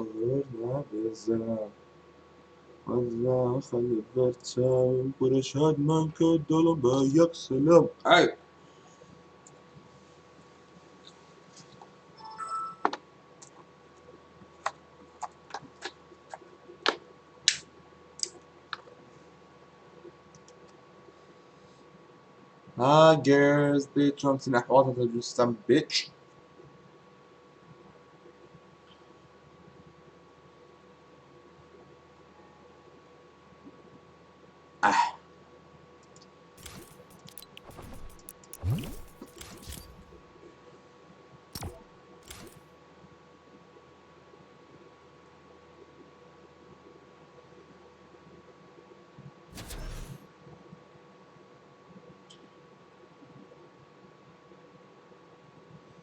غيرنا بالزمان ولا خلي برتاوي ورشاد من كدلم بايك سلام هاي ها جيرز بيتش همسين أحوالها تجوستم بيتش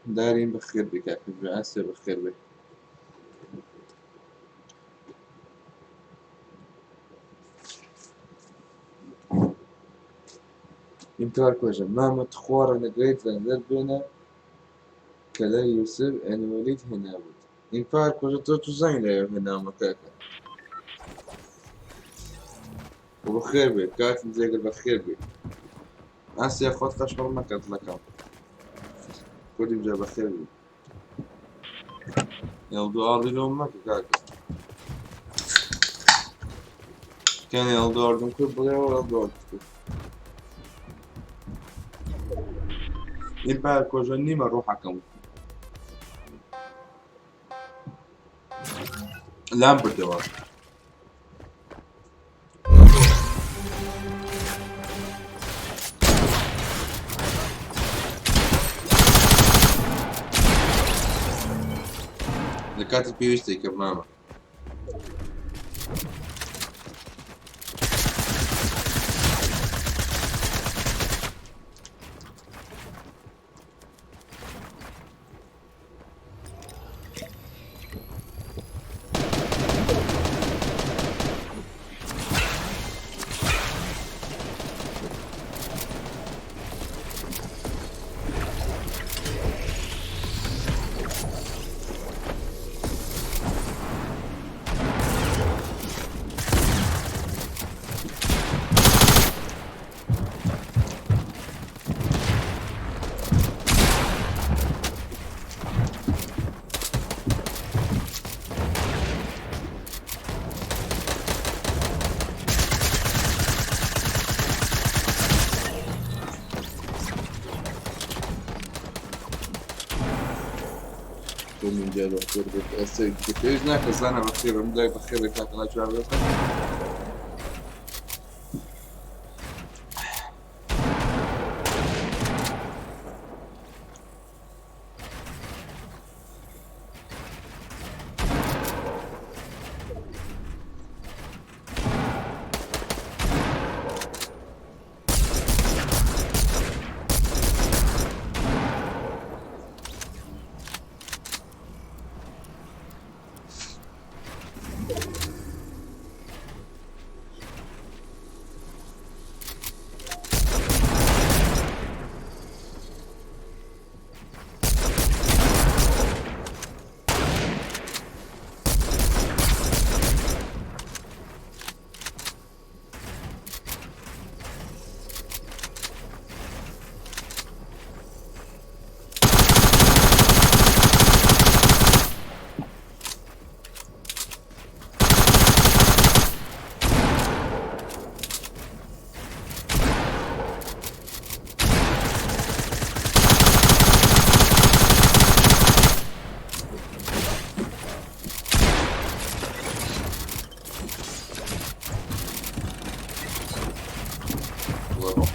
دارين بخير بك يا أخي آسيا بخير بك يمكن وجه ما متخور نقريت زنزل بينا كلا يوسف أن وليد هنا بود يمكن وجه توتو زين لا هنا مكاكا وبخير بك كاتم زي بخير بك آسيا خود خشمر ما كانت لكم كل يوم جاي بخير بك يلدو أرضي لهم ما كاكا كان يلدو أرضهم كل بغير ولا يلدو أرضهم يبقى كوجني ما روح حكم لامبرد يا كانت البيوستي كمامة من جاي بخير بك أسيد كيف ناكل أنا بخير من جاي بخير بك أنا جاي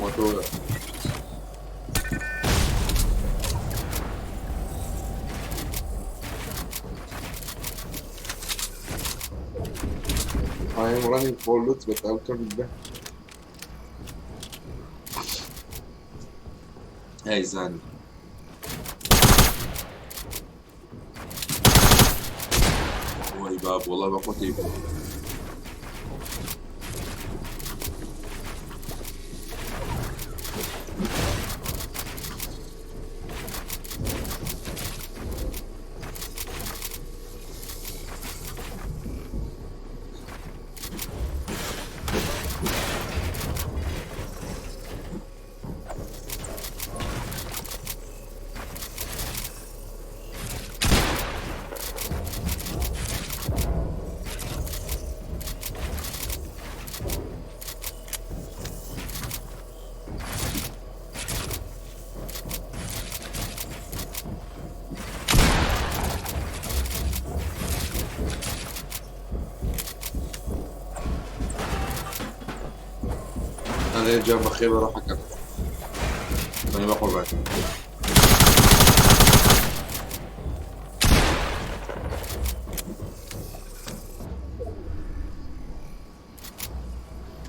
موتور I am running for loot but I'll come back. Hey Zan. وای باب والله ما قلت يبقى أنا جنب أخي بروح أكمل. أنا بقول بعد.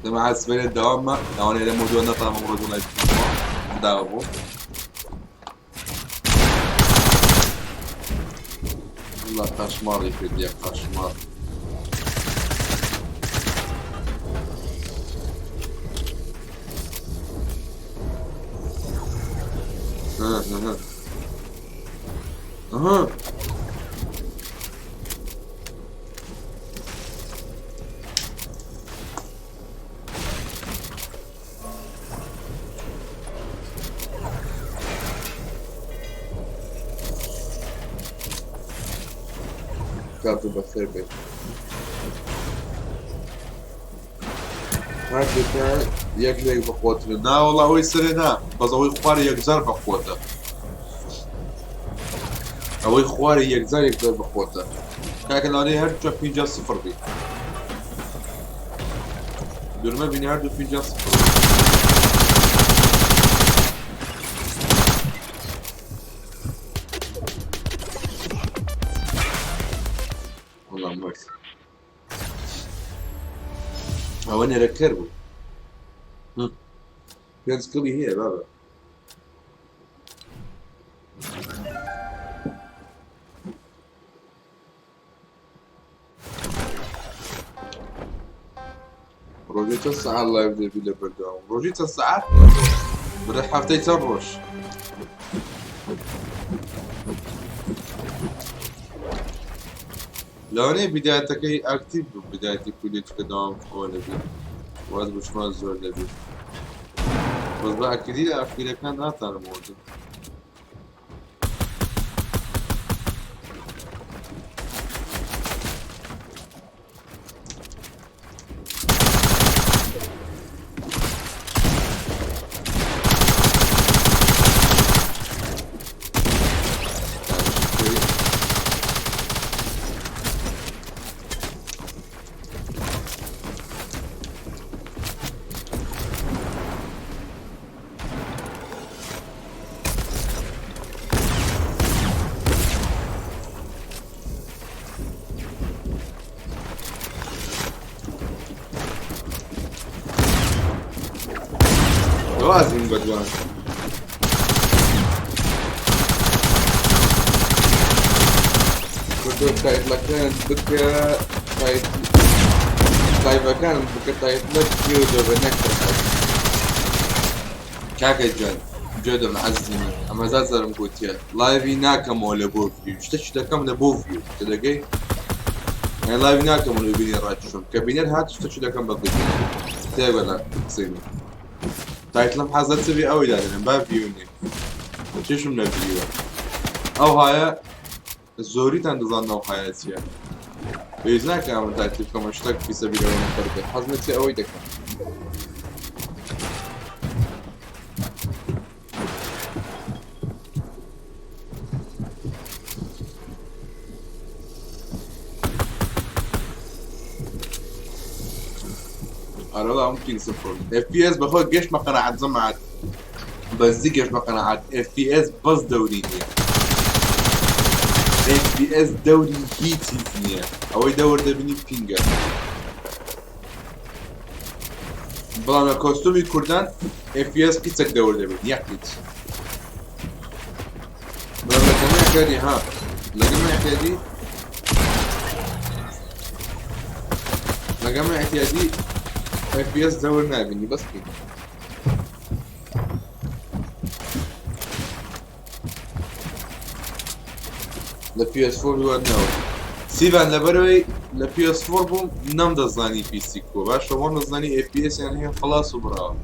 لما عاد بين الدوام ما لو أنا موجود أنا طالما موجود ولا داومو. والله قشمار يفيد يا قشمار. اها كاتب بخير بيت هاكي كان يقلق بقوته لا والله هو يسرنا بس هو يخواري يقزر بقوته هو يخواري يقزر بقوته لكن أنا هرجع في جا صفر بي دور بيني هرجع في جا صفر والله مرسي هو أنا ركربه كان سكوبي هي بابا روجيت الساعة الله يبدأ بلا بردوام روجيت الساعة بدأ حفتي تروش لو أنا بدايتك أكتب بدايتي كلية كدوام فوق نبي وهذا بشمال زور نبي بس بقى كذي أفكر كان أنا موجود لازم بدوان كنت تايت لكان بك تايت مكان بك تايت لك جودة بنكتر كاكا جان جودة معزمة أما زازر مقوتيا لايفي ناكم ولا بوفيو اشتشتا كم لبوفيو تلاقي يعني لايفي ناكم ولا بيني راجشون كابينير هات اشتشتا كم بقيت تابع لا تقسيمي تايت لم حازت سبي أوي لأن باب فيوني شو من الفيو أو هاي الزوري تندزان أو هاي أشياء بيزنا كمان تايت كم اشتاق في سبيل وانا فرقة حزمتي أوي دكان والله ممكن صفر اف بي اس بخوك جيش ما قناعات زمعت بس دي جيش ما قناعات اف بي اس بس دوري اف بي اس دوري هيت سيزنية او يدور دبني بينجر بلا كوستومي كردان اف بي اس كيتسك دور دبني يحكيت بلا لقمة كادي ها لقمة كادي لقمة كادي اف بي اس دور نابني بس كده ل PS4 هو ناو سيفان لبروي ل PS4 بوم نم دزاني بي سي كو باش هون دزاني اف بي اس يعني هي خلاص وبرا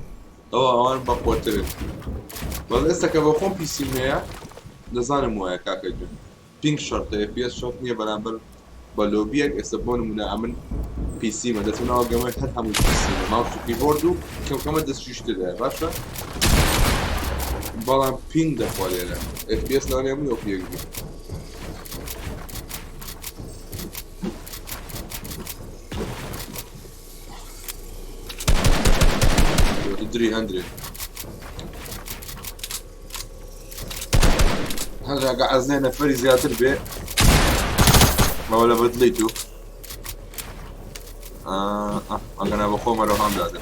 هو اوان بقوتر بس لسه كبخون بي سي ميا دزاني مويا كاكا جون بينك شرط اف بي اس شرط نيه برابر بلوبيك اسبون منعمل بي سي ما دتنا او جماعه تفهم البي سي ماوس كيبوردو كم دس يشتري باشا بالان بينج ده ولا اف بي اس لا يعمل اوكي ادري هذا قاعد زينه فري زيادة البيع ما ولا بدليتو انا بخوم لو هم دادنا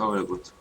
ولا قلت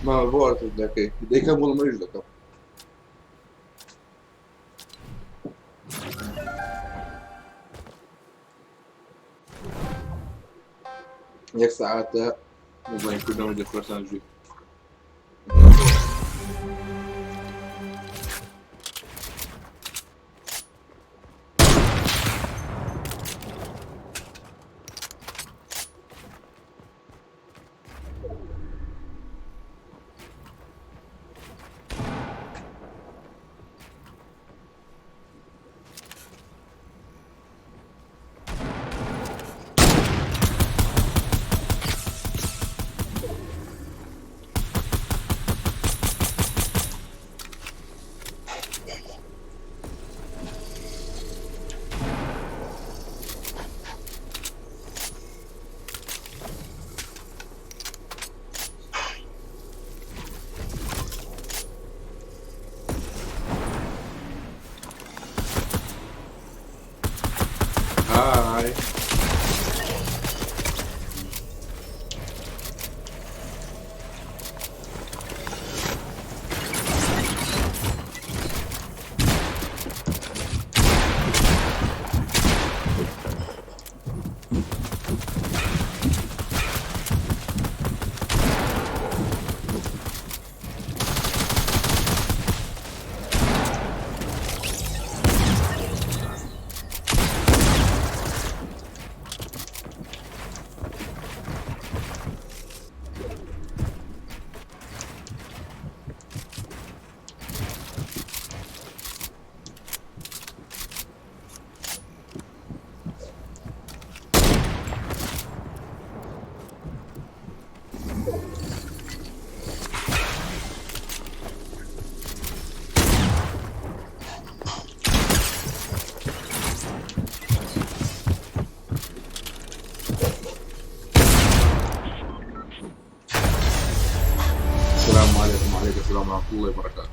ما بورت دake dake bulmayız da kap. Jak saate mu bem kudam de forsan ju. معي. السلام عليكم وعليكم السلام ورحمة الله وبركاته.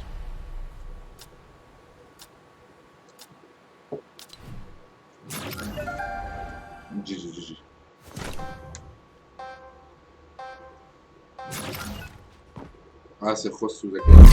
جي جي جي جي. آسف خصو زي كده.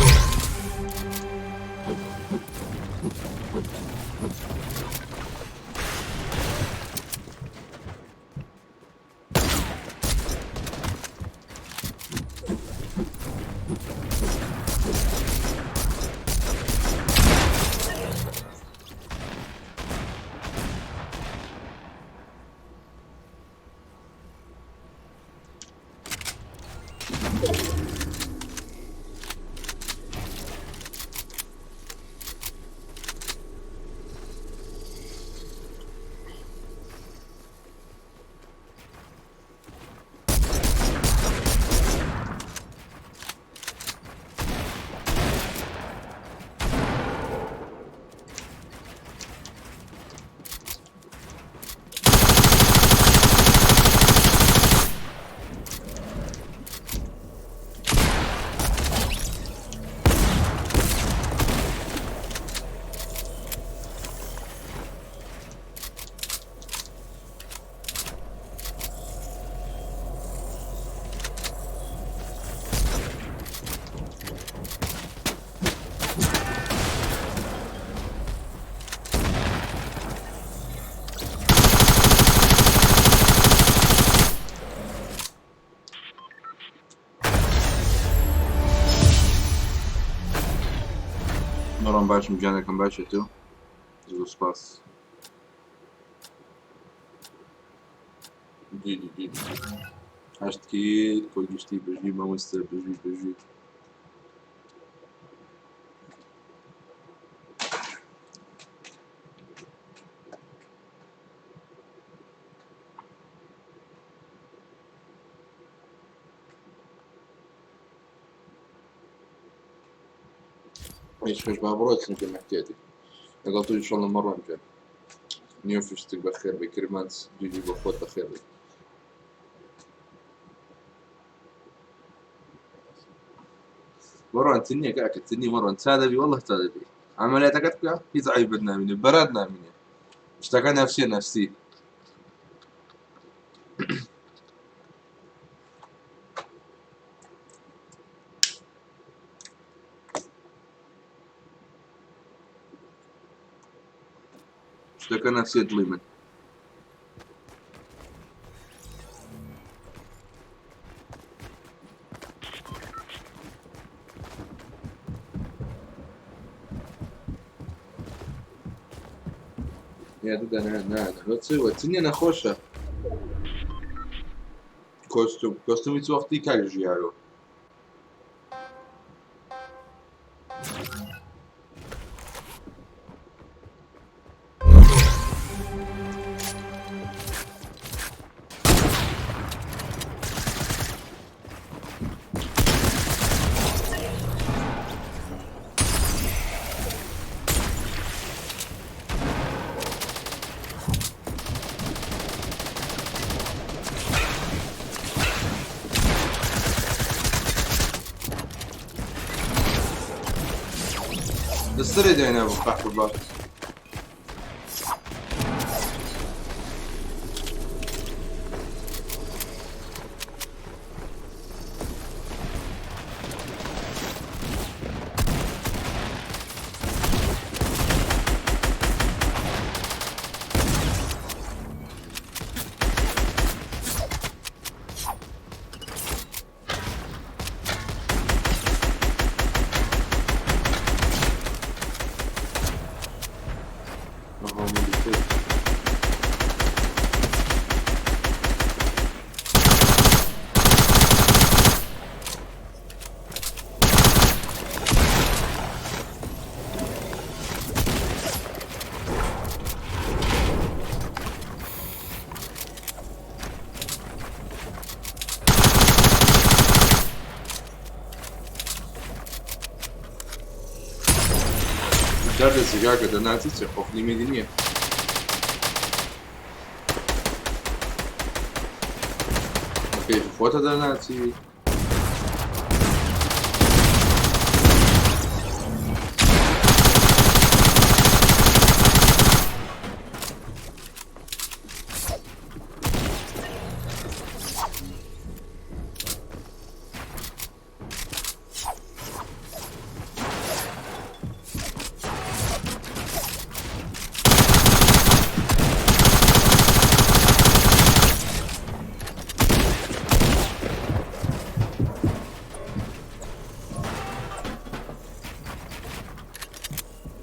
Moram baixo mediana com baixo teu. Do espaço. جديد. عشت كي كل جشتي بجي ما مستر بجي. ايش بابروت يمكن حكيتي. قلت ان شاء الله المرة الجاية. نيوفشتك بخير بكرمانس جيجي بخوت بخير بك. مرة تني كاك تني مرة تساعد بي والله تساعد بي. عملياتك كا يزعي بدنا مني بردنا مني. اشتكى نفسي. اشتكى نفسي ظلما. يا دود انا لو تسوي تني انا خوشه كوستوم يتسوى وقتي كاج جيالو السرد يعني ابو فتح الباب درد سیگار که دناتی چه خفلی میدینیه اوکی فوتا دناتی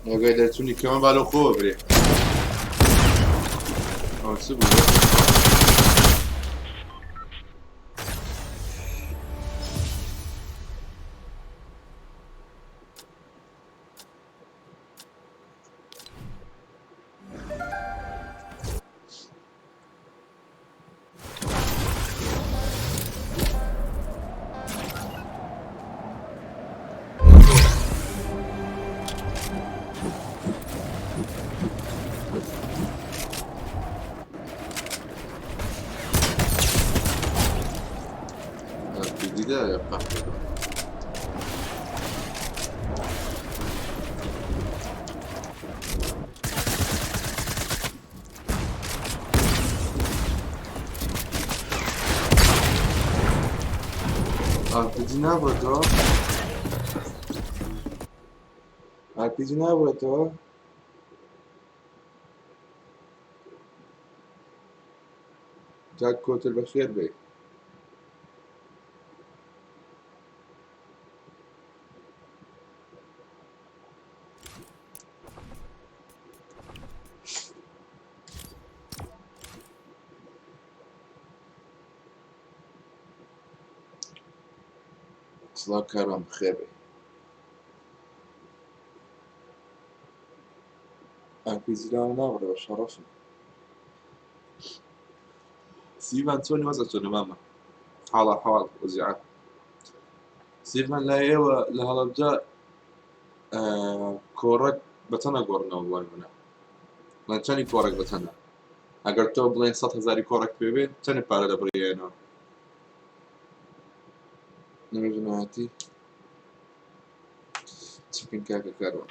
اوکی دلتونی که من بالو خوب بری چه بود دیده یا پخته RPG نبود تو RPG نبود تو جاک کوتل بخیر بی اصلا کارم بخیر بی RPG نبود و شرفم سيفان توني وزعتوني ماما حاضر وزعت سيفان لا ايوه لها رجاء كورك بتنا قرنا والله منه لان تاني كورك بتنا اگر تو بلين 100,000 كورك ببين تاني بارا دبريانو نمجناتي تشكين كاكا كارو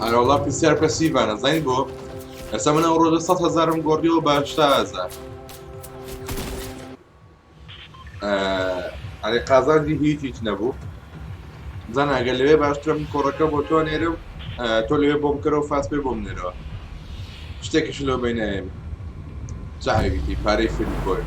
انا والله بي ار باسيف انا زين بو هسه من اورو 100,000 مقردي و 80,000 يعني قازان دي هيك نبو زين قال لي باشترم كوركا بوتو نيرم تولي بوم كرو فاس بوم نيرو اشتكي شلو بينهم صاحبي باري في الكوي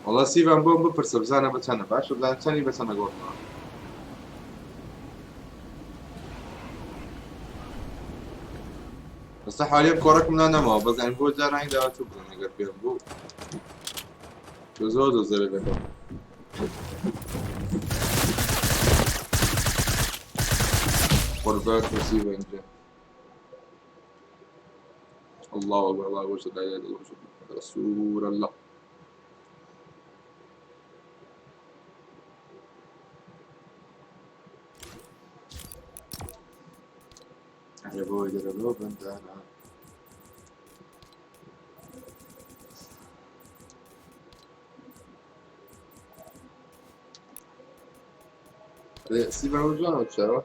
والله سيفان بوم بپرسه بزنه بتنه باشه بزنه تنی بتنه گفتم بس حاليا كورك من انا ما بس يعني بو جا رنگ داره تو بزنه اگر بیام بو جزو دوزه بده قربات وسيفان اینجا الله اكبر الله اكبر لا اله الا الله رسول الله Arabou, arabou, bandana. سيبها وجهه تشارة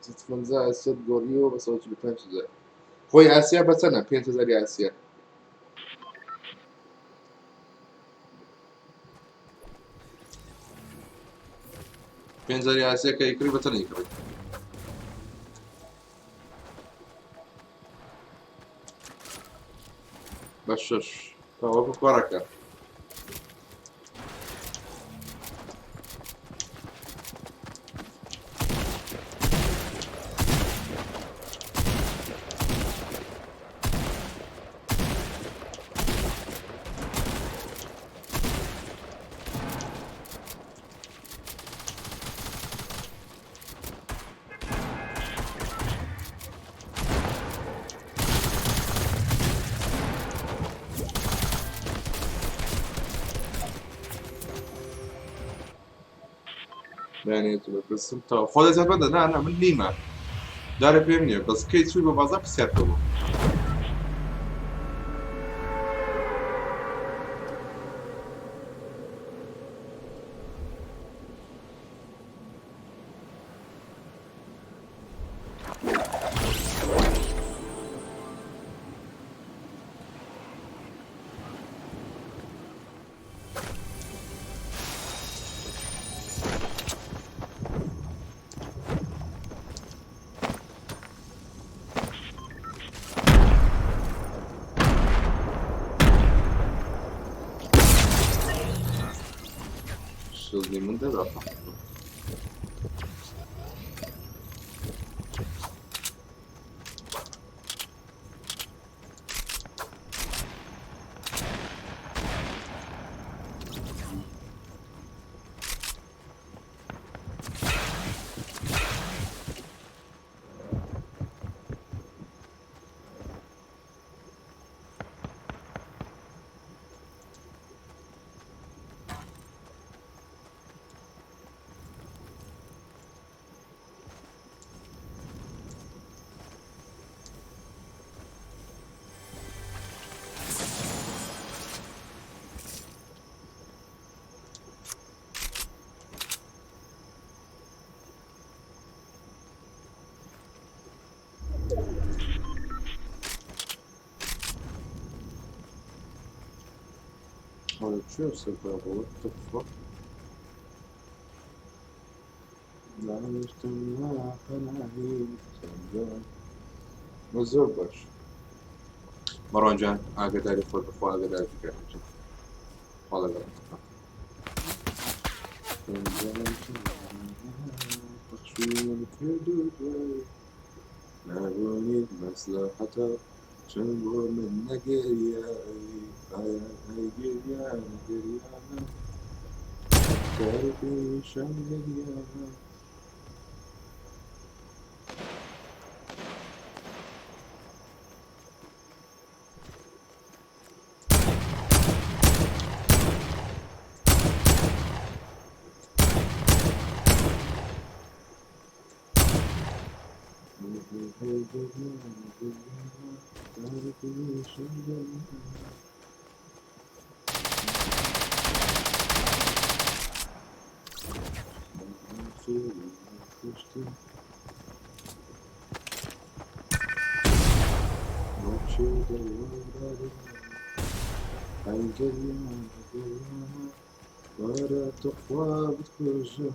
تتفنزا آسيا تقوليو بس أوجه بتنش زي خوي آسيا بتنا بينت زي آسيا 5,000 آسیا کە یکڕی بەچەند یکڕی بە 6 وەکو کۆڕەکە بەیانێت بەپرسم تەوا خۆ دەزیات بەندە نا من نیمە دارە پێم نییە بەس کەی چووی بە بازار پرسیار کەبوو شڵی من دەدا Olha, deixa eu ser para what the fuck? لا يجتمع فنعي مزور باش مروان جان ئاگداری خۆت بخوا ئاگداری بکە خوا لەگەڵ بەخشوم کردووە نابوونیت مەسلەحەتە چۆن بۆ من نەگەریایی ئایا هەیگریانە گریانە کارێکیشان گریانە ولا تقوى بتكوجه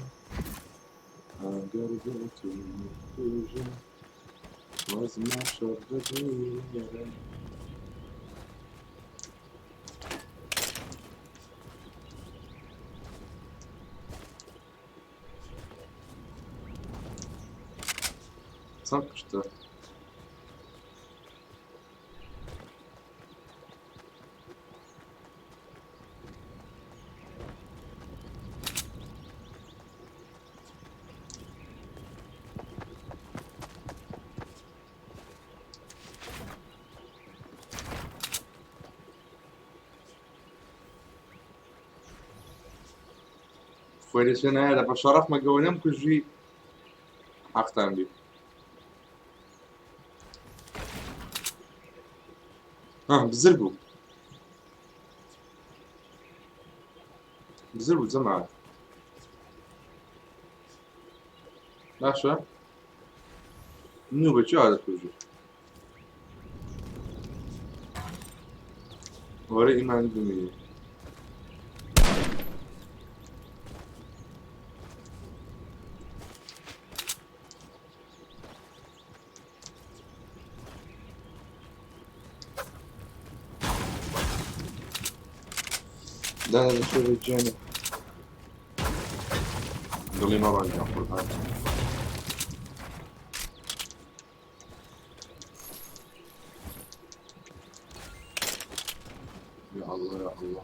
قربت المكوجه واسمع شرطتي صدقت foi desse na era para chorar uma gaulhão que vi حەفتان بی بزر بوو بزر بوو جەماعە باشە نو بەچی عادەتوژی وەرە ئیمان بمێنی دانا لەشێوێ جێنە دڵی مەڕەنجا قوربان يا الله يا الله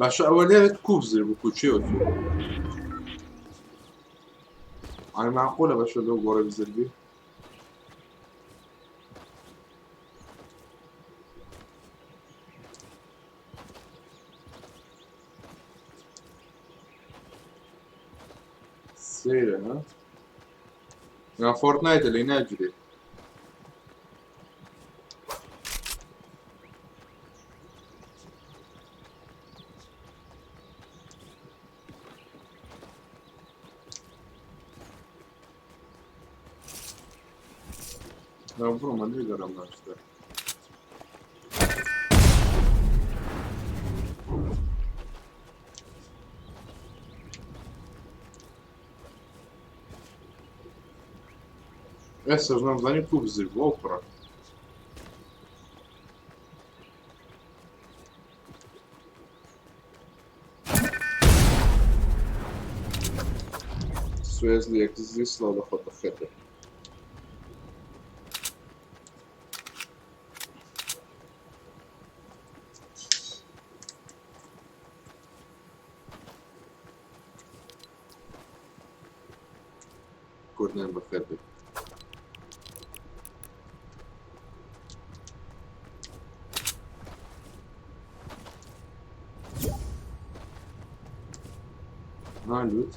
باشە ئەوە لێرە کوو بزر بوو کوچێوە ئای معقولە بەشە لەو گۆڕە بزر بی سێرە ها یا فۆرتنایتە لێی ناگیرێت بڕۆ من گەرم ناشتە ئێستاش نامزانی کوو بزر بوو ئەو پڕە سوێز لە یەکزی سڵاو بەخۆت بەخێربێ کۆردنیان بەخێربێ نالوت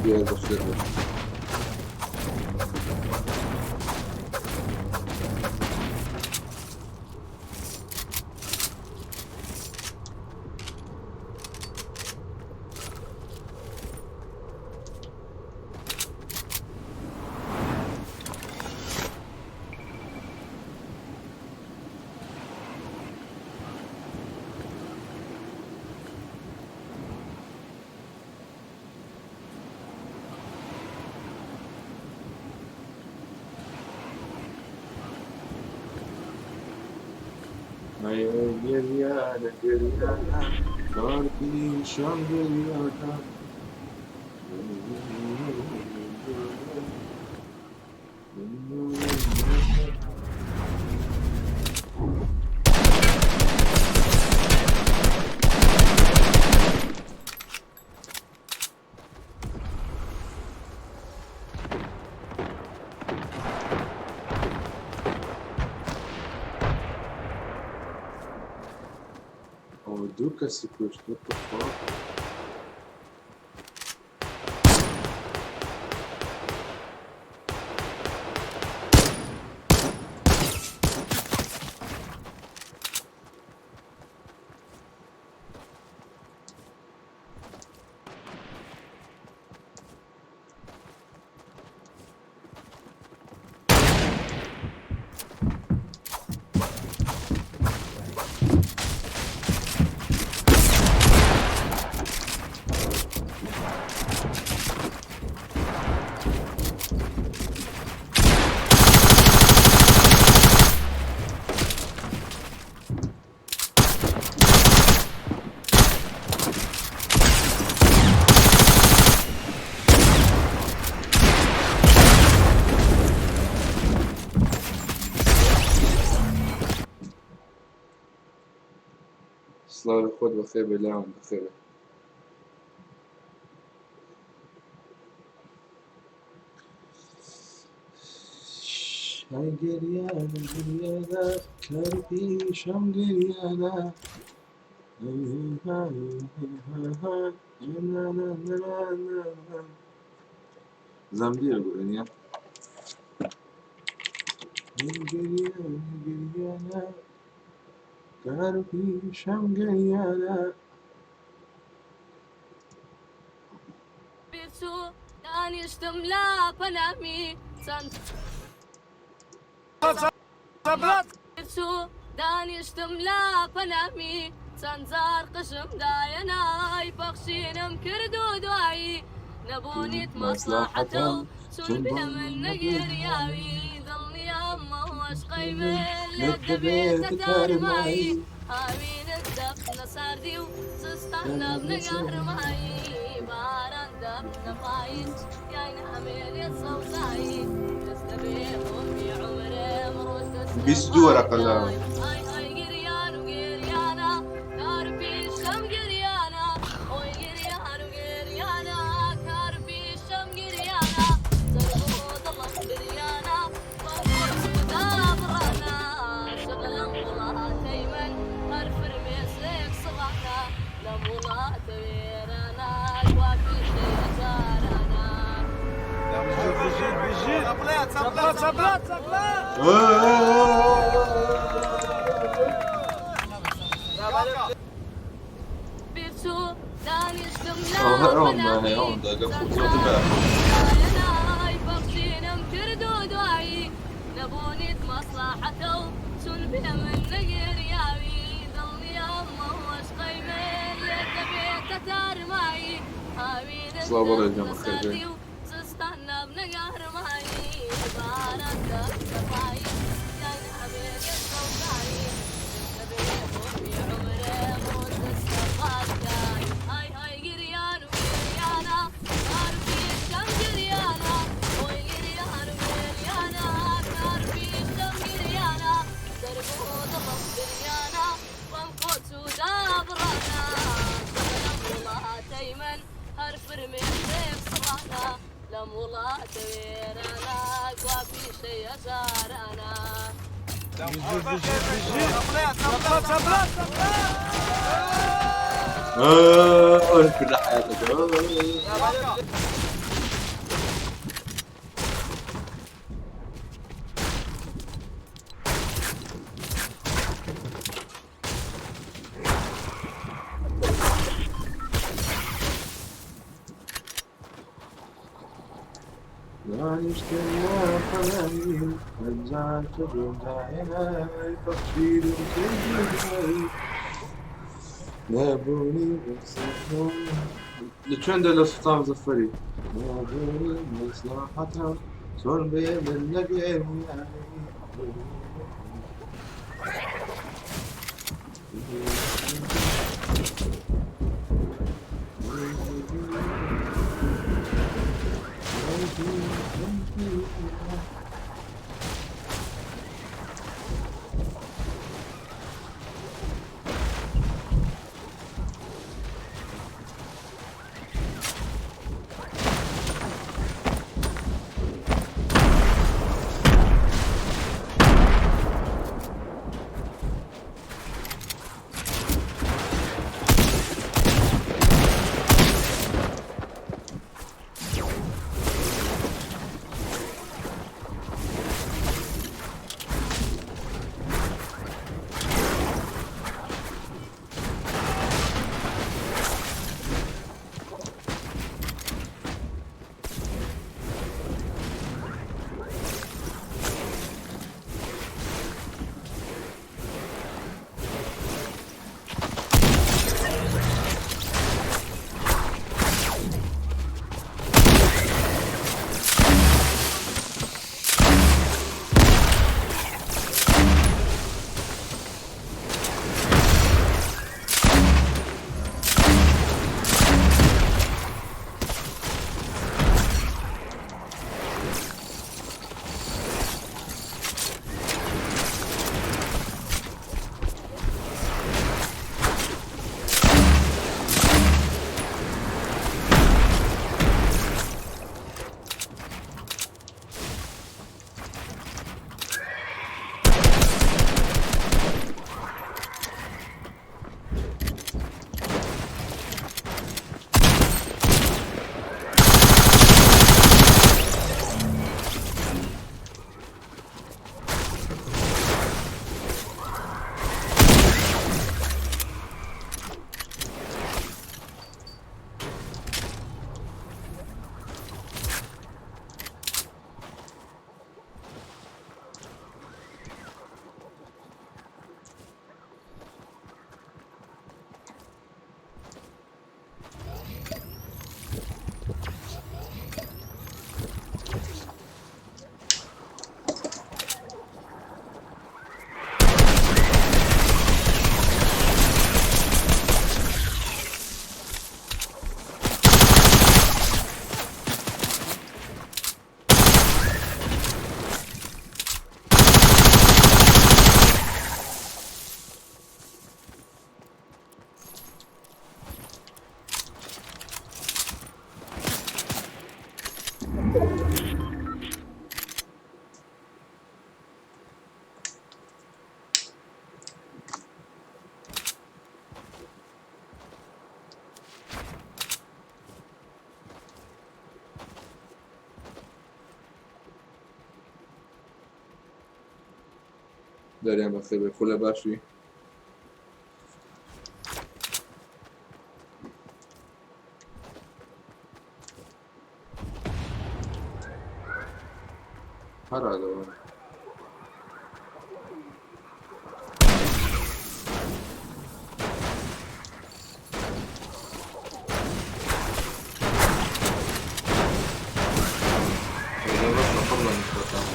بیای بەخێربێ گریانە گریانە کارپیشان گریانە دوو کەسی کوشت سلاوی خۆت بەخێر بێ لاوان بەخێرە گریانە گریانە کاری پیشەم گریانە زەمبیرە گوێنیە گریانە گریانە کاری پیشەم گریانە بێچوو دانیشتم لا پەنامی چەند بێچوو دانیشتم لا پەنامی چەند جار قشم دایە نای بەخشینم کرد و دوایی نەبوونیت مەسلحەتە و چون بێ من نەگریاوی دڵنیامە عەشقەی من لێت دەبێتە تارمایی هاوینت دەبنە ساردی و زستان دەبنە گەرمایی باران دەبنە پاییز یای نامێنێت سەوزایی دەست دەبێ بۆمی عومرم ڕۆژ دەست 22 وەرەقە لاوە ئای ئای گریان و گریانە کار پیشەم گریانە ئۆی گریان و گریانە کار پیشەم گریانە سەر بۆ دڵم گریانە بەڵکۆچدا بڕانە شەغلم وڵاتەی من هەر فرمێسێک سڵاتە لەم وڵاتە وێرانە دوا پیشەی هەزارانە بێچوو دانیشتم لا پەنامی بەخشینم کرد و دوایی نەبوونیت مەسلحەتە و چون بێ من نەگریاوی دڵنیامە عەشقەی من لێت دەبێتە تارمایی هاوینت دەبنە ساردی و زستان نەبنە گەرمایی باران دەبنە پاییز یای نامێنێت سەوزایی دەبێ بۆمی عومرم ڕۆژ دەستە پاسکای ئای ئای گریان و گریانە کار پیشەم گریانە ئۆی گریان و گریانە کار پیشەم گریانە سەر بۆ دڵم گریانە بەم کۆچوودا بڕانە لەم وڵاتەی من هەر فرمێسێک سڵانە لەم وڵاتە وێرانە گوا پیشەی هەزارانە كل حياتك دانشتم لا پەنامی هەزار کردم دایە نای بەخشینم کرد و دوایی نەبوونی مەسلحەتە لچۆندە لە سوڵتان مزەفەری نەبوونی مەسلحەتە چۆن بێ من نەگریاوی داريان بخير بكل باشي. هر هذا هو. إذا بس قبل أن نتكلم.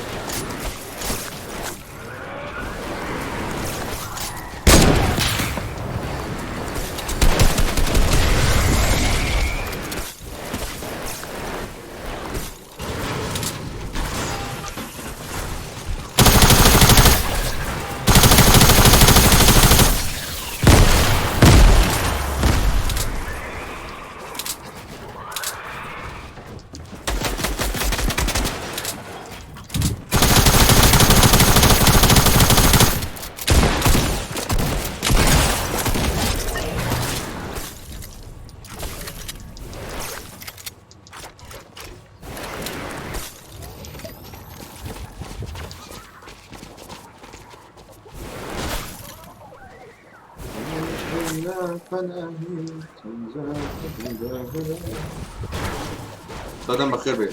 صدام بخير بيه.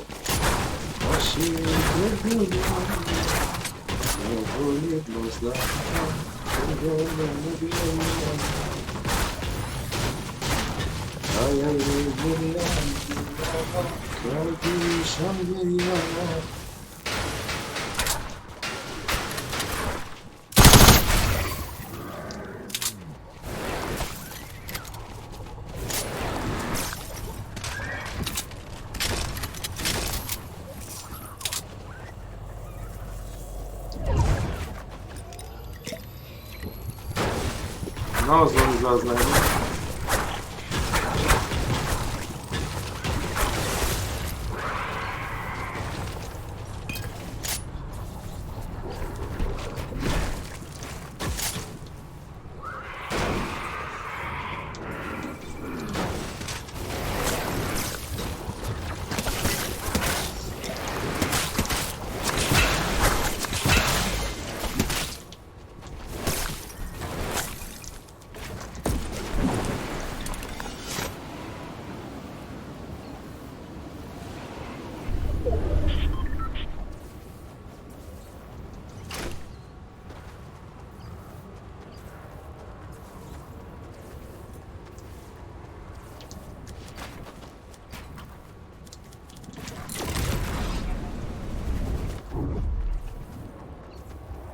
Nazvan izazlayın.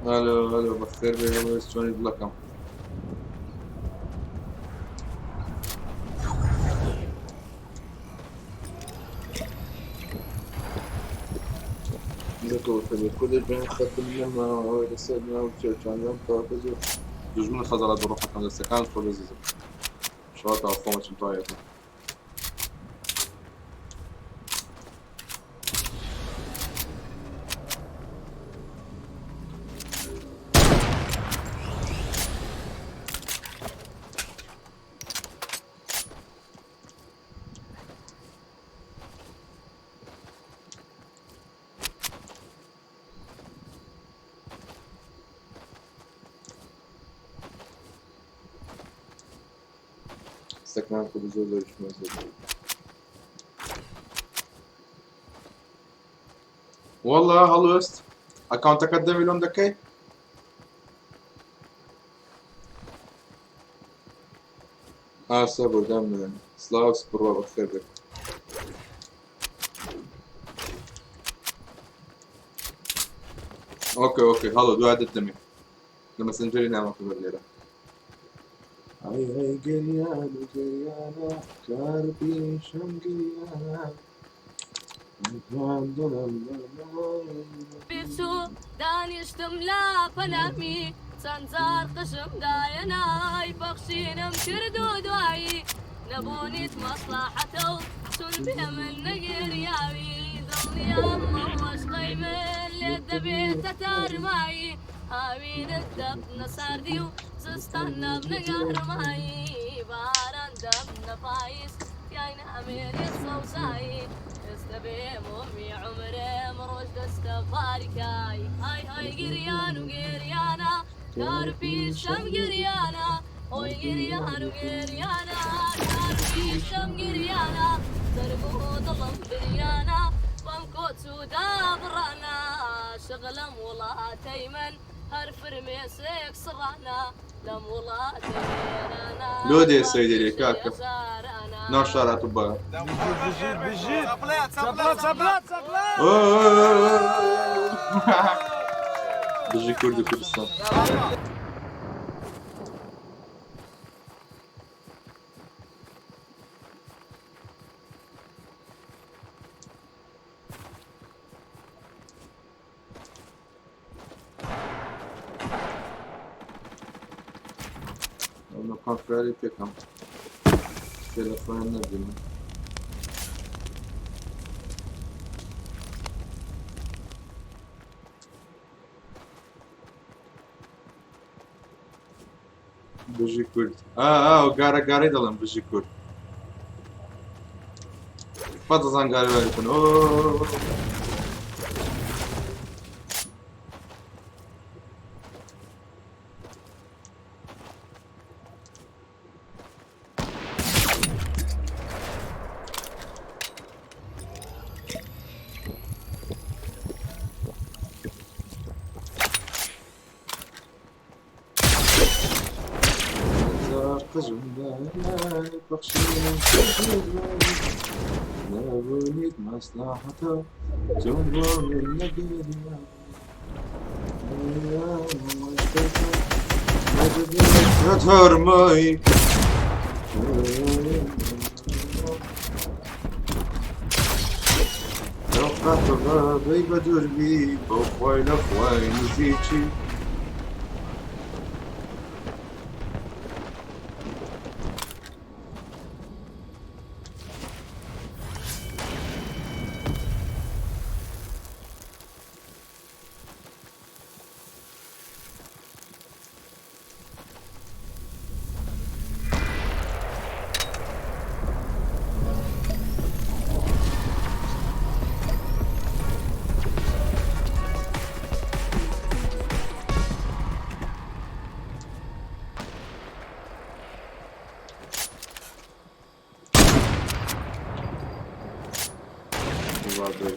الو بخير بيه شلون يطلقكم؟ ذكر في كل بين ختم لما ورسلنا وشيء كان يوم تاخذ جزء من خزرات بروح كان السكان كل زي شواطئ فوق شمطاية. استكمال كل زول ايش مزبوط. والله هالوست اكونت اكاديمي لون دكي صبر دم سلاوس بروا بخير بك. اوكي هلا دو عدد دمي لما سنجري نعمل في الليلة. هاي قريانا كاربي شنقيانا بيتو داني شتملا بنامي سنزار قشم دايناي بخشين مكردو دواي نبونيت مصلحته سنبنا من نقر ياوي ظل يما وشقي من للدبيت ترماي هاوين الدب نصار ديو سستنا بنقر ماي باران دم نفايس ياين امير الصوصاي استبي امي عمري مروج دستفاركاي هاي قريان وقريانا دار في الشام قريانا اوي قريانا وقريانا دار في الشام قريانا دربه ظلم بريانا بنكوت سودا برانا شغلم ولا تيمن هرفر ميسيك صرانا لم ولا تيمن لودي يا سيدي لي كاكا نوع شارع طباق بيجي صبلات صبلات صبلات بيجي كردي كردستان Ono konferali pekam. Telefonem ne bileyim. Bıcı kurt. O gara dalan bıcı kurt. Patazan gara verin. Oo. Kızım da bakşının ne bunit maslahata cumhurun ne geliyor Yatarmayı Rafata gıyba dürbi Bofayla fayını ziçi vardı.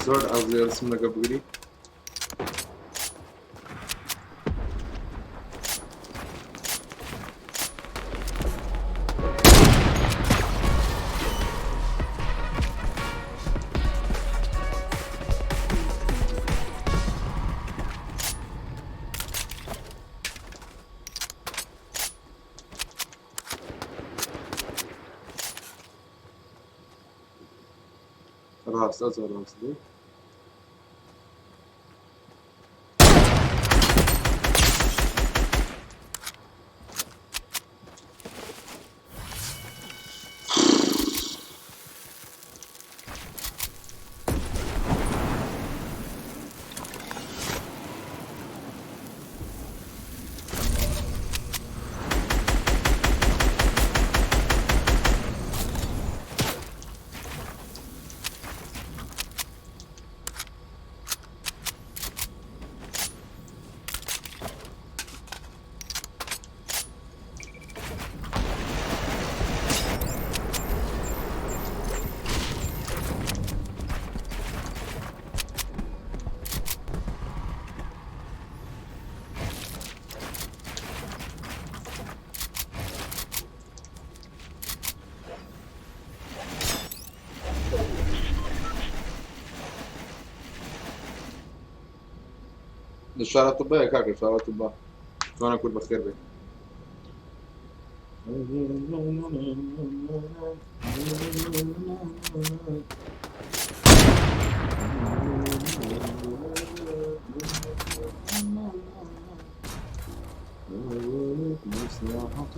Zor az yarısımda kabulü. Rahatsız değil. الشارع الطبية يا كاكا الشارع الطبية وانا اكون بخير بك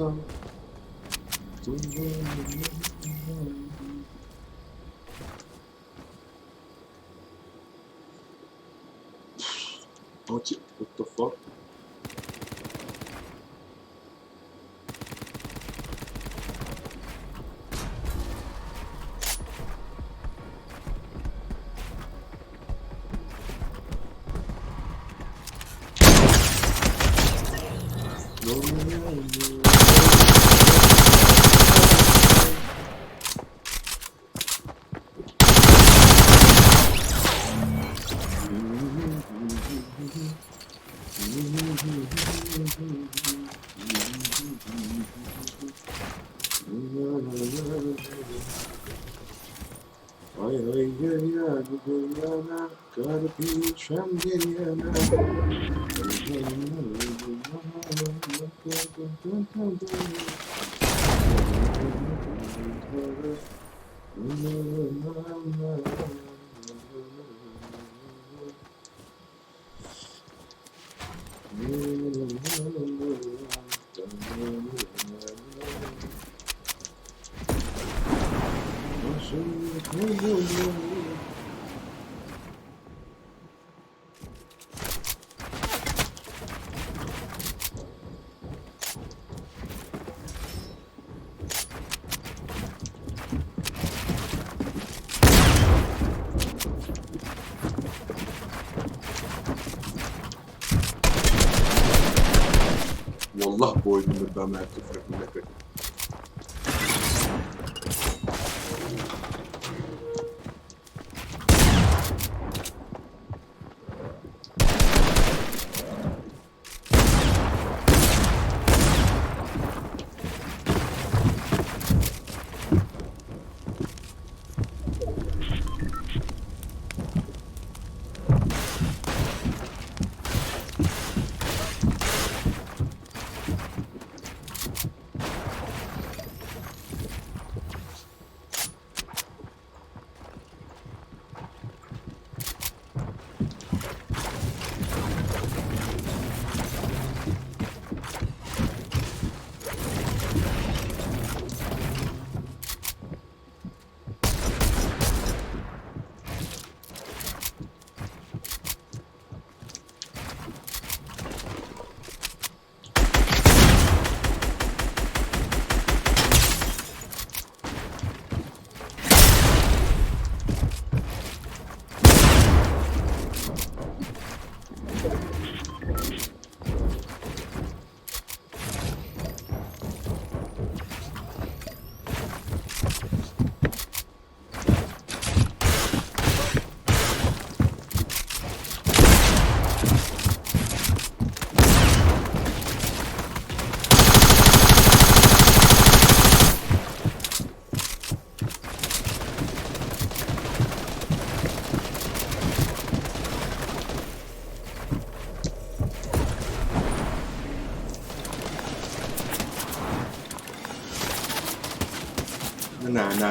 hata. What the fuck? Ay ay gel yana gel yana kardeşim gel yana. والله بويد من البامات تفرق من لك.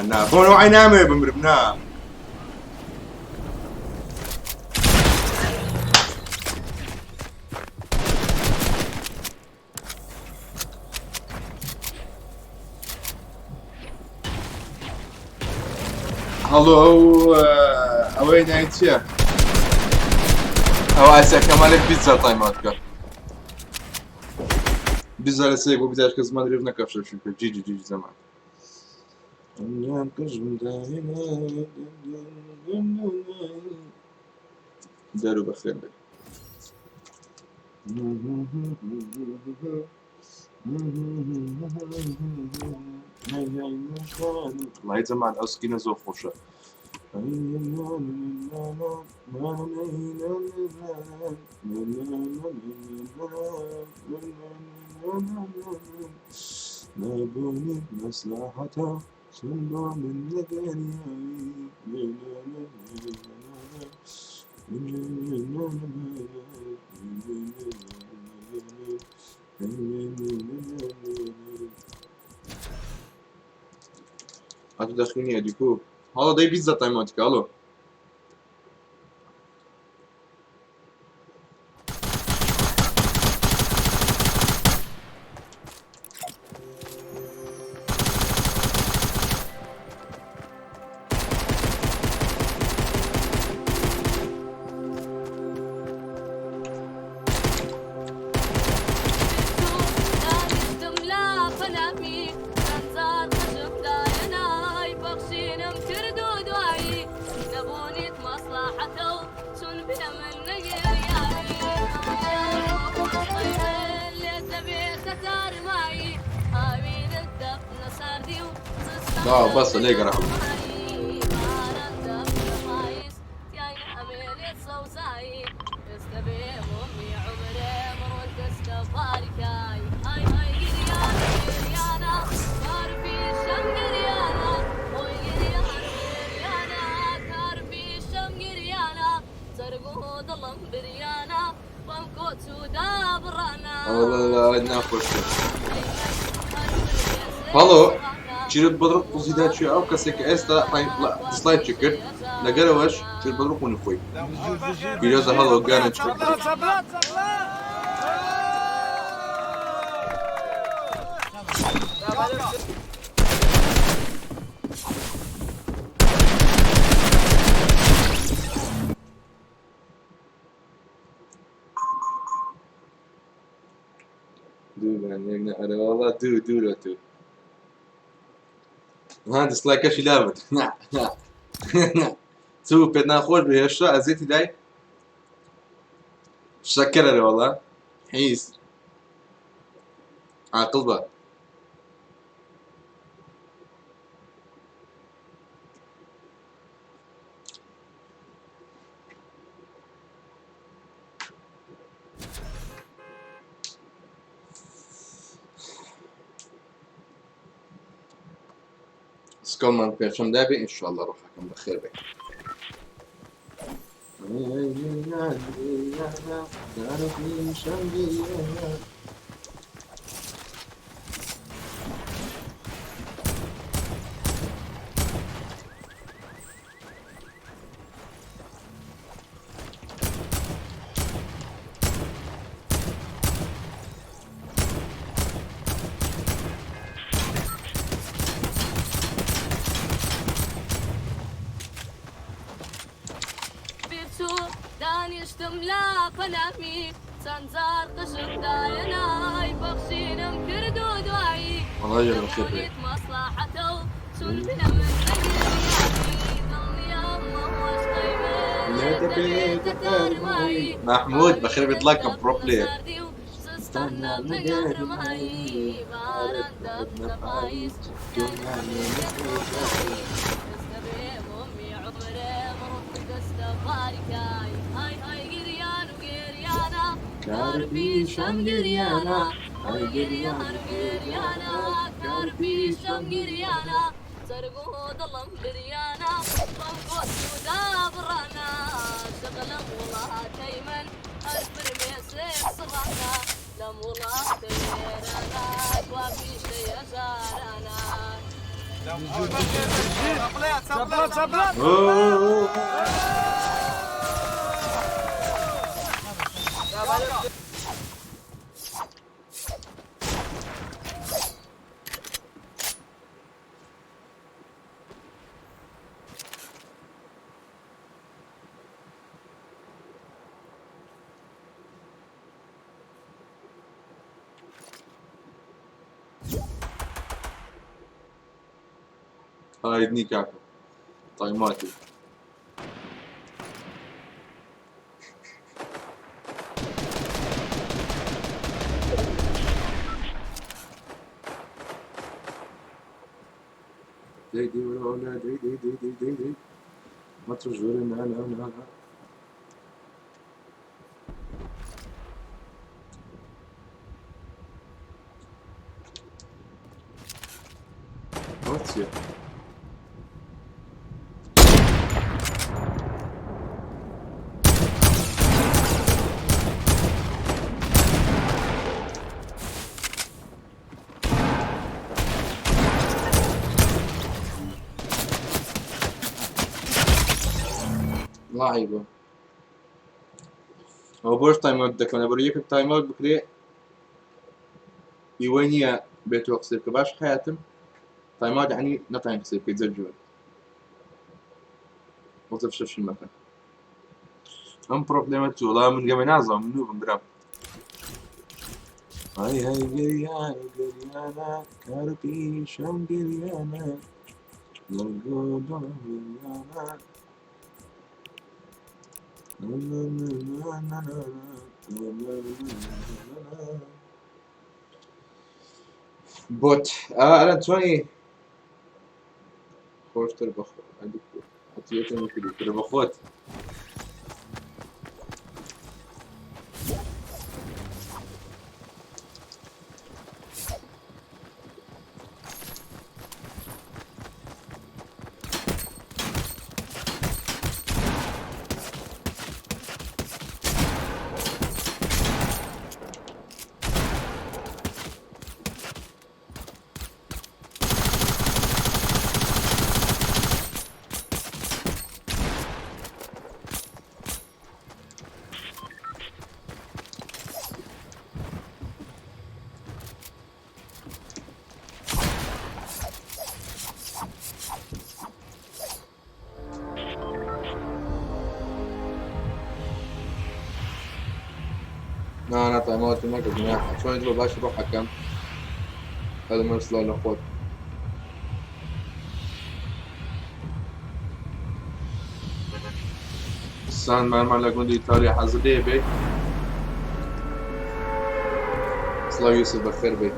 Na, bono ay namin bumrib na. Hallo, اوين انتيا او اسا كمال بيتزا تايماتка. Biz arası bu bir başka zaman revne kavşar çünkü cici zaman. داروا بخير بك الله يجمع الأسكنة زو خوشة نبني مصلحة صنع من Hadi داخليني اديكو هذا داي بيتزا تايماتك الو بس ليه قرأ هلو چیرت بدرك قصيدة شيء أو كسيك إستا لا ديسلايك شكر لقرا وش چیرت بدرك ونخوي بيجوز هلو قانا شكر صبلات صبلات دو يعني أنا والله دو لا دو ها ديسلايك أشي لابد سو بدنا خوش بهالشا أزيتي داي شكرا والله حيس عاقل بقى سكولمان بيرشم دابي إن شاء الله روحكم بخير بك لا فنامي سنزار قشم دايناي بخشينم كردو دواي الله يجعل خير بك مصلحته سلبنا من محمود بخير بيطلعك برو بلاير استنى بنقدر معي بارد بنفايس كاربي شم جريانا هاي جريانا جريانا كاربي شم جريانا سرقو ضلم بريانا طنقو سودا برانا شغلم والله تيمن أرفر ميسيح صبحنا لم والله تيرانا وفي شي زارانا صبلات صبلات هاي ابني كاكو طايماتي ديدي ولا ديدي ما تجبرنا لا What's here? لعيبة هو بوش تايم اوت دك انا بريك التايم اوت بكري يوينيا بيتو قصير كباش حياتم تايم اوت يعني نتايم قصير كيتزجون وظف شوف المكان هم بروبليمات والله من قبل نازل من نوب برام هاي قريانا كاربي شم قريانا نرقو قريانا بوت ألان 20 خوش تربخوت عندك عطيتني كده تربخوت انا طعمات ما قد جناح شلون يجيبوا باش يروح حكم هذا ما يوصل الاخوات السان ما لقون دي تاريخ حزدي بي صلاة يوسف بخير بي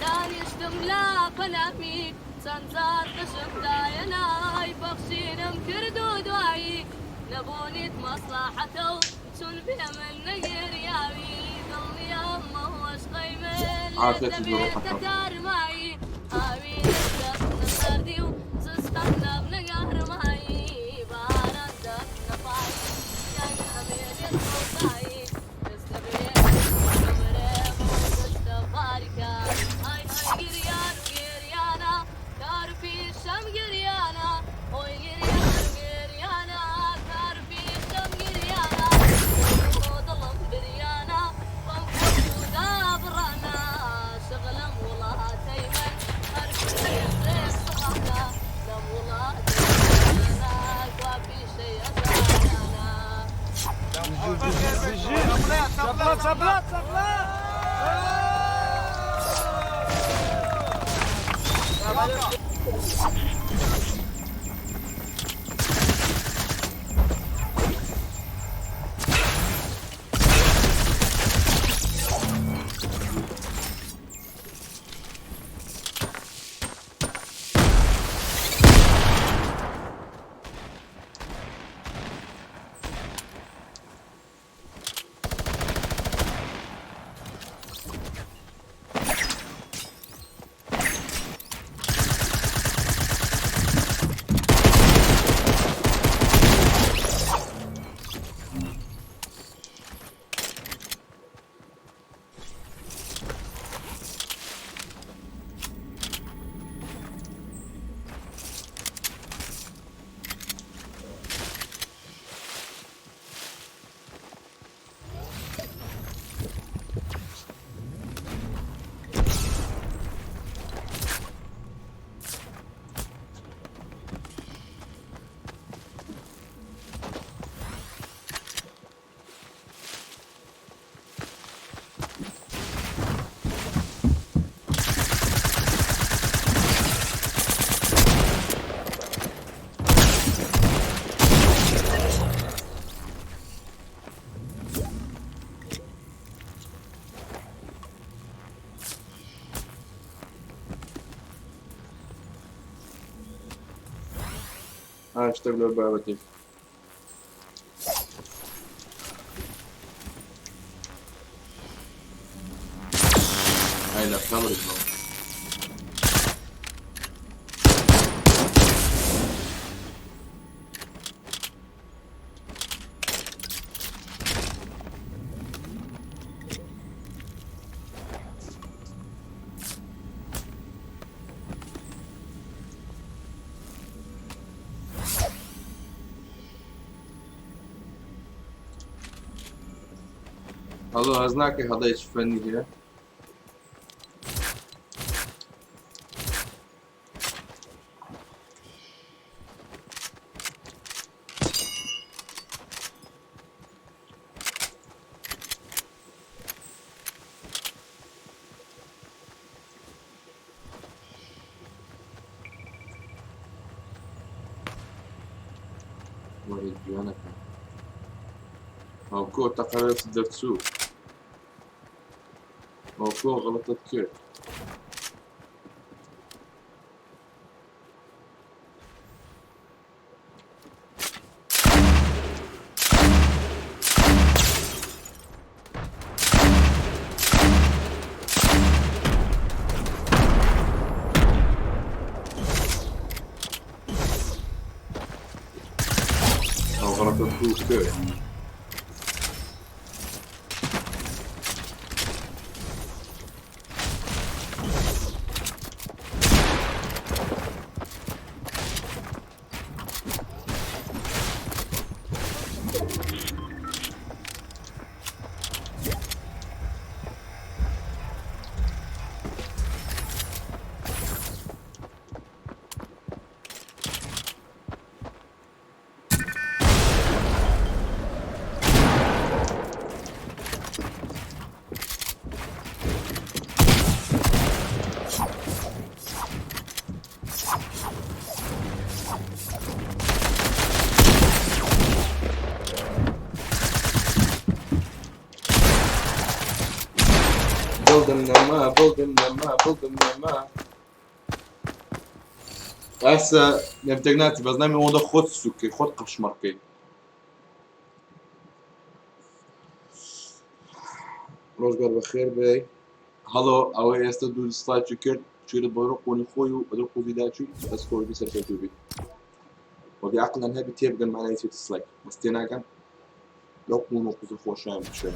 داني اشتم لا قلمي سنزار قشم دايناي بخشين مكردو دواي نبوني مصلحته شون بها من نقر ياوي ظلني أمه وش قيمن عافية تتار معي آمين نصر ديو سستقنا بنقهر معي باران دك نفاي يعني أمين يتوقعي تستبيع ومريم وتستفاركا هاي قريان وقريانا كار في الشم قريانا هاي قريان وقريانا كار في الشم قريانا وضلم بريانا ومكودا برانا شغلم والله تيمن أركض يصير صغانا لم والله تيمنا كوابي شي أزانا صبلات صبلات صبلات اشتغلوا بابتي هاي لا كاميرا هذا هزناك هذا يشوفني هنا وريد بيانك أو كو تقرر صدق سوق موضوع غلطت كيف؟ أو غلطت كيف؟ بلدم هسه نبتقناتي بس نعمل موضوع خود سوكي خود قشمركي روزگار بخير بي هلو اوي استا دو سلايد شكر شير بروق وني خويو بدرو خوي داتشي بس خوي بيسر كتوبي وبعقل انها بتيبقى معنا يسوي سلايد بس تينا كان لو كونو كوزو خوشايم بشير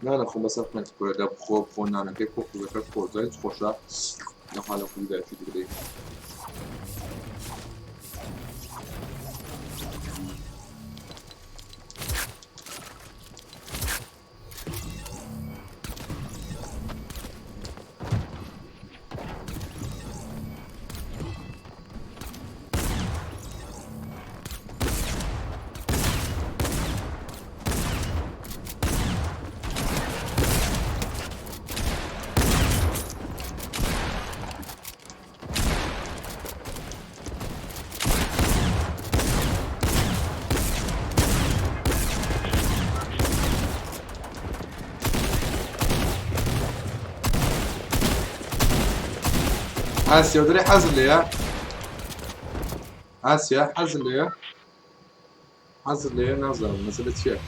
لا لا خو مثلا كنت كل ده بخوب خونا انا كيف خوب ذكرت خوب زي خوشا نحاول خوي داتشي بدي آسيا ودري حازل لي آسيا حازل لي نازل نزلت فيها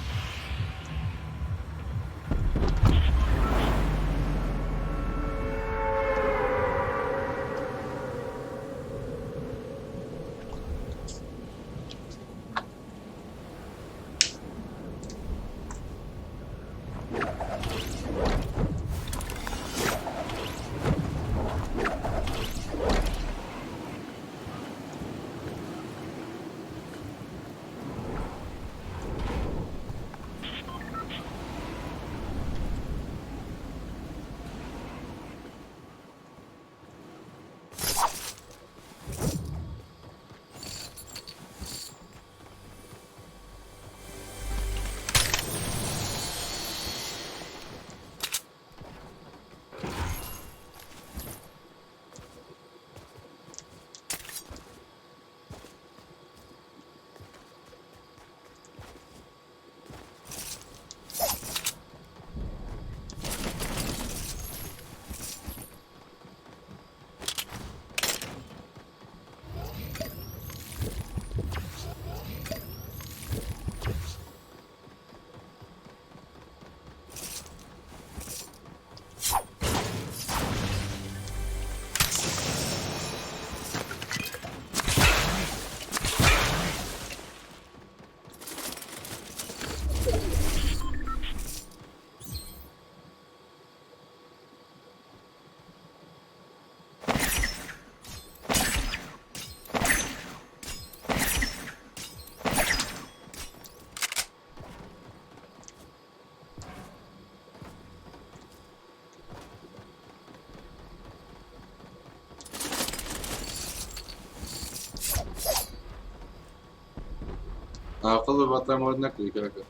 قلب بطل مورد نكوي كاكا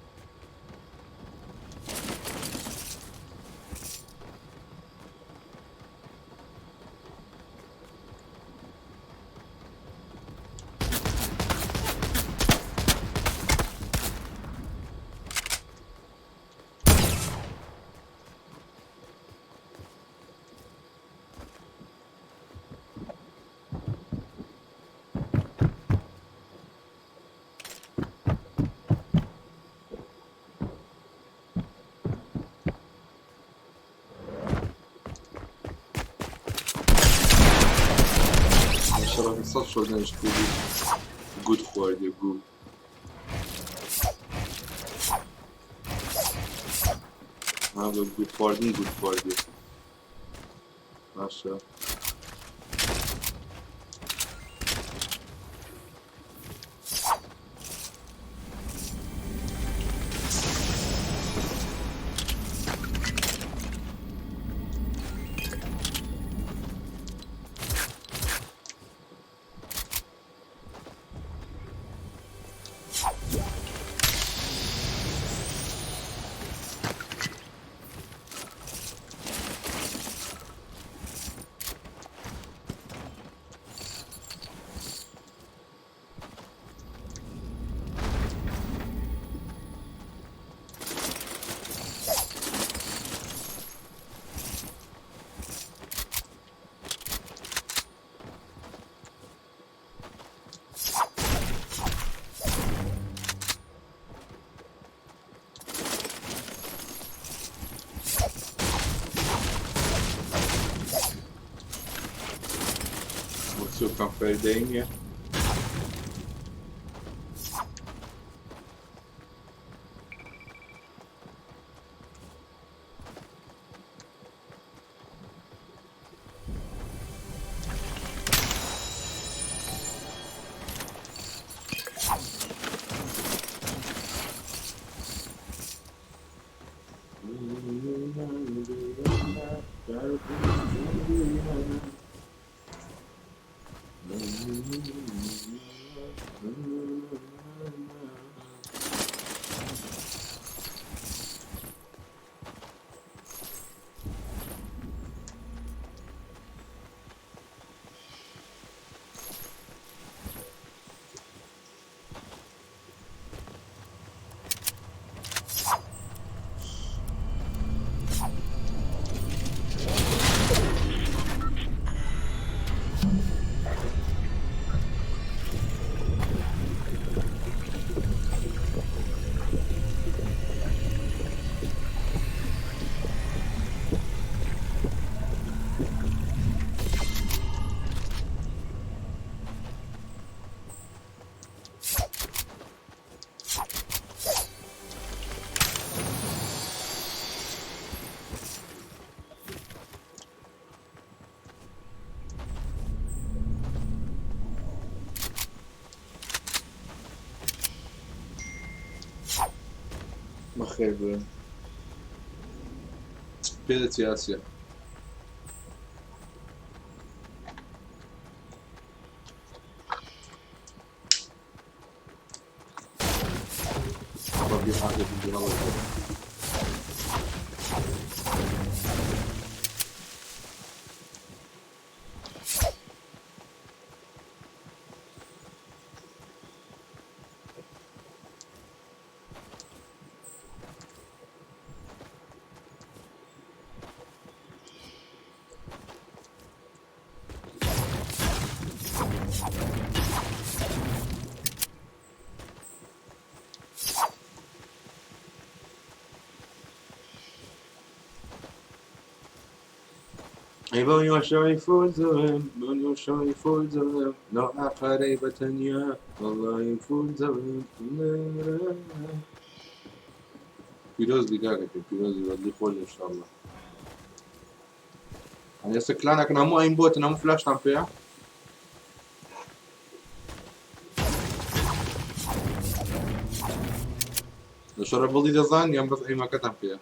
صد شدنش بودی گود خوردی گود ها به گود خوردی باشه Você o café dele بخير بقى بيدت يا آسيا ربي حاجة في الجوال ای با یا شایفون زم من یا شایفون زم لا قریبة یا والله يفون زم پیروز دیگر که پیروز دیگه خود ان شاء الله يعني استكلانك نمو اين بوت نمو فلاش تام فيها الشرب بلدي دزان يوم بس اي ما كتم فيها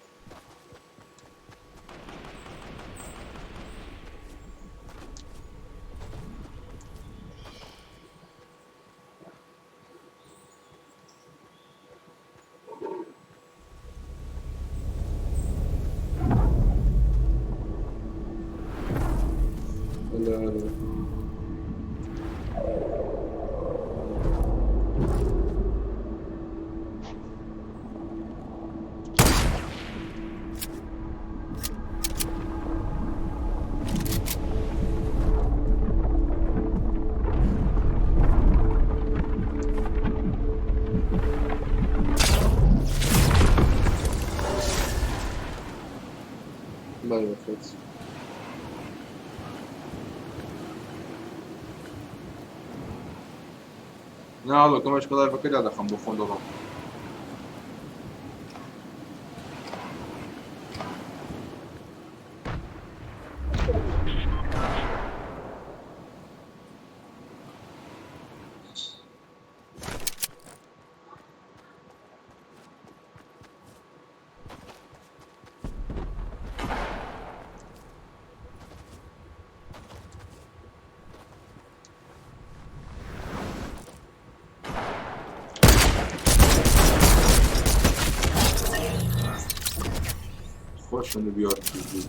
Vai, vai, ناڵۆ کەمەش کەڵای بەکەدا دەخەم بۆ خۆم دەڵام خۆش من بیار کردی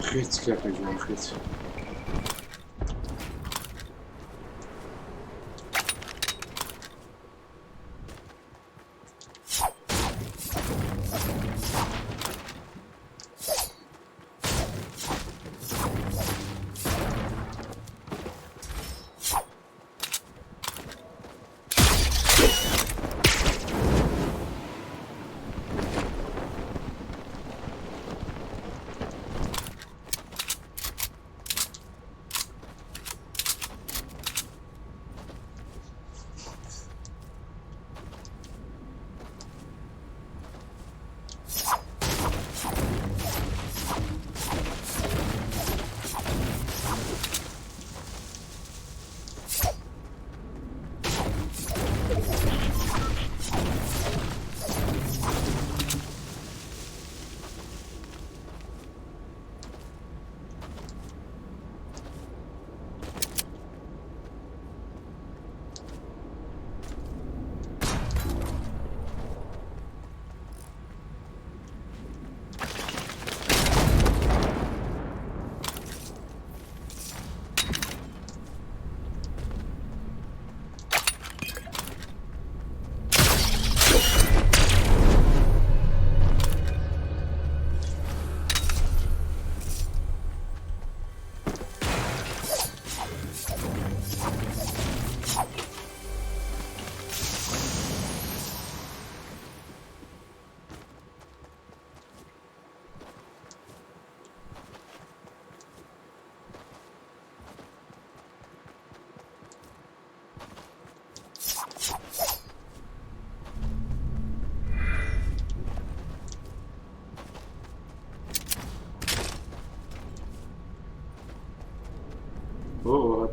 خیت کاکە جوان خیت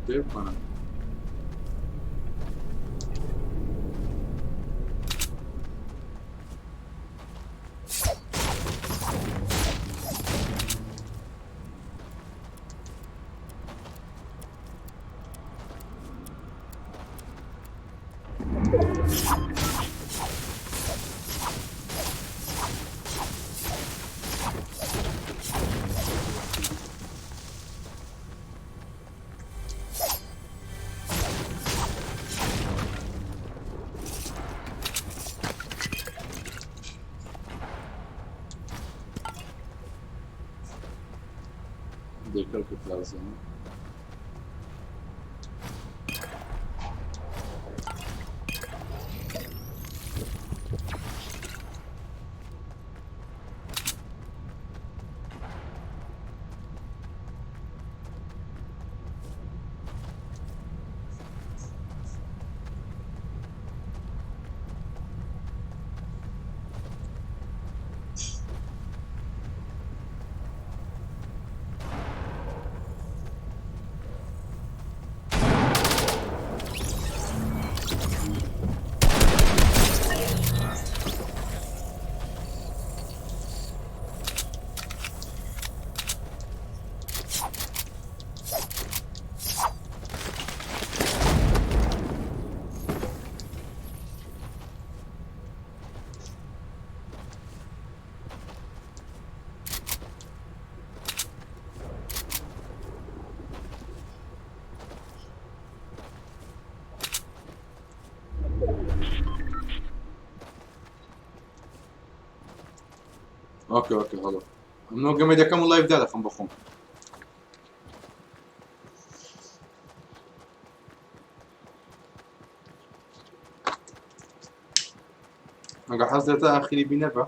پێ بکەنە دەکەڵکە لازم اوكي اوكي خلاص منو قمت كم لايف ده خم بخون انا حظ اخري بنبه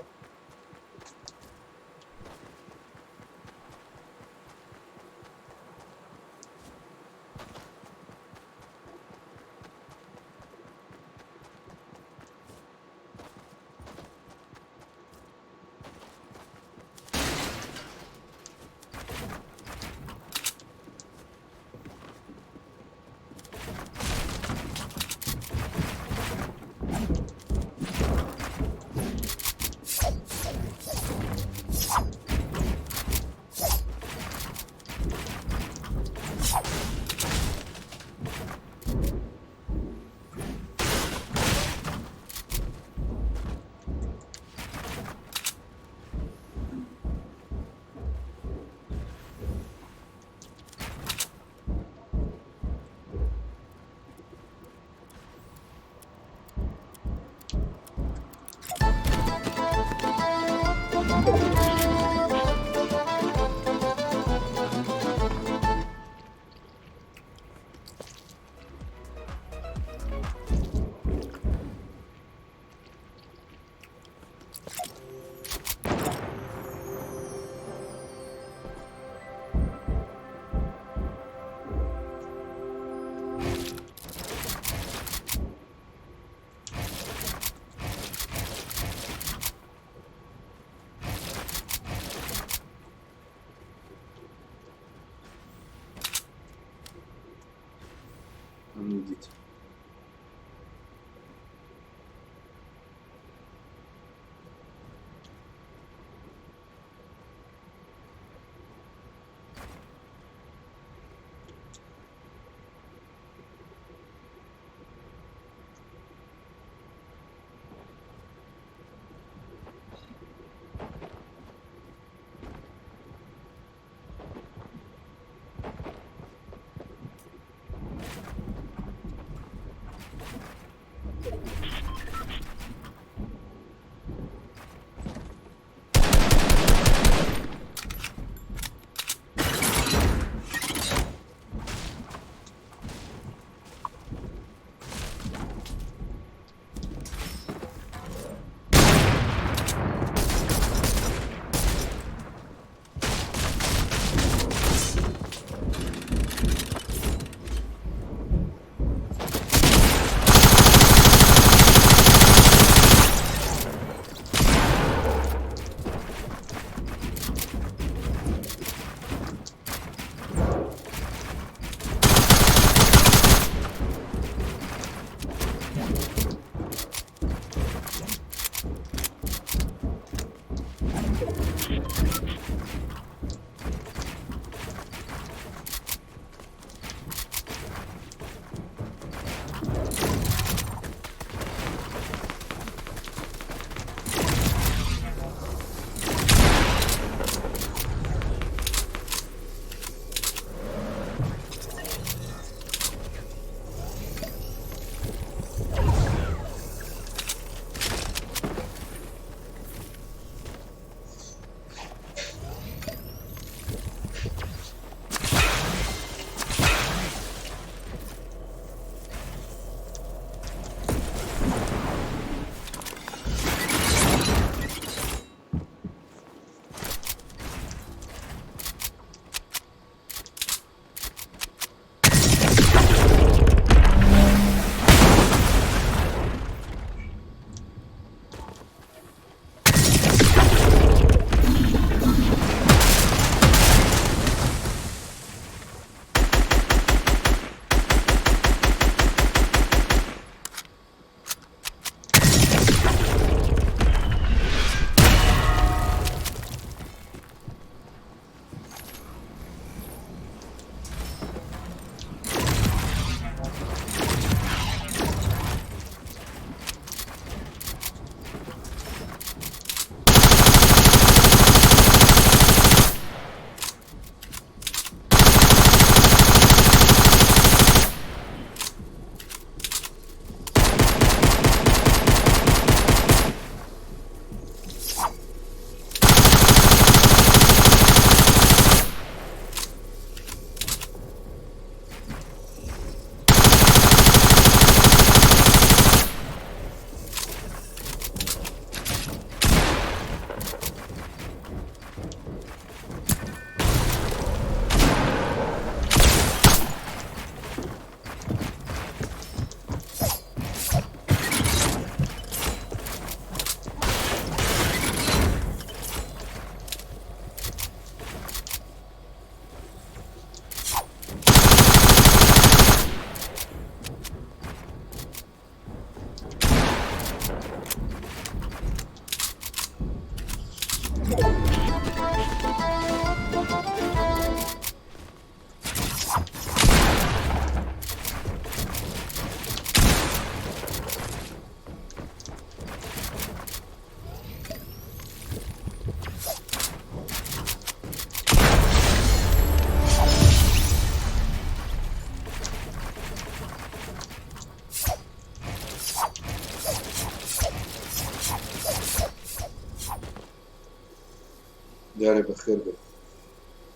دیارێ بەخێر بێت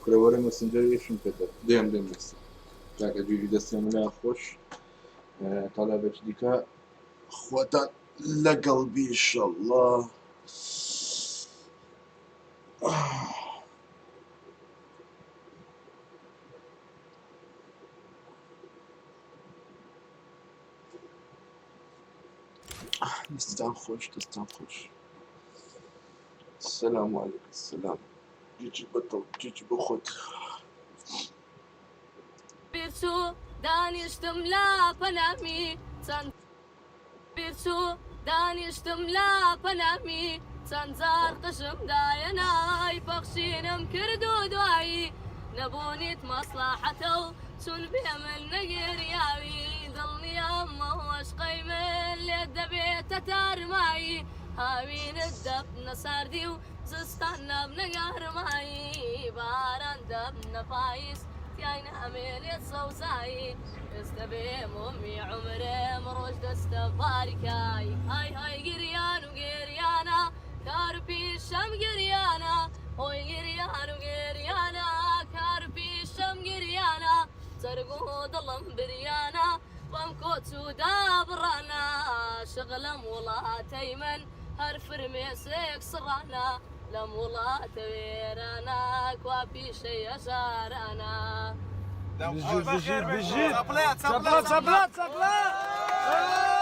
کورەوەرە مەسنجەر یەشم پێدە دێم مەسی کاکە جوری دەستێن لا خۆش تالا بەچ دیکە خۆتان لەگەڵ بی ئینشەڵڵا دەستان خۆش دەستان خۆش سلام علیکم سلام جیجی بەتەڵ جیجی بە خۆت بیرچوو دانیشتم لا پەنامی چەند بیرچوو دانیشتم لا پەنامی چەند جار قشم دایە نای پەخشینم کرد و دوایی نەبوونیت مەسلحەتە و چون بێ من نەگێریاوی دڵنیام عشقەی من لێت دەبێتە تارمایی هاوینت دەبنە ساردی و زستان نەبنە گەرمایی باران دەبنە پاییز تیای نامێنێت سەوزایی ئێستا بێمۆمی عمرێم ڕۆژ دەستە باریکای های های گریان و گێریانە کار پیشەم گریانە هۆی گریان و گێریانە کار پیشەم گریانە سەرگ و دڵم بریانە بەم کۆچ و دابڕانە شغلم وڵاتەی من هەر فرمێسێک سڕانە لەم وڵاتە وێرانە کوا پیشەی هەژارانە بژیر بژیر بژیر. صبلات صبلات صبلات صبلات.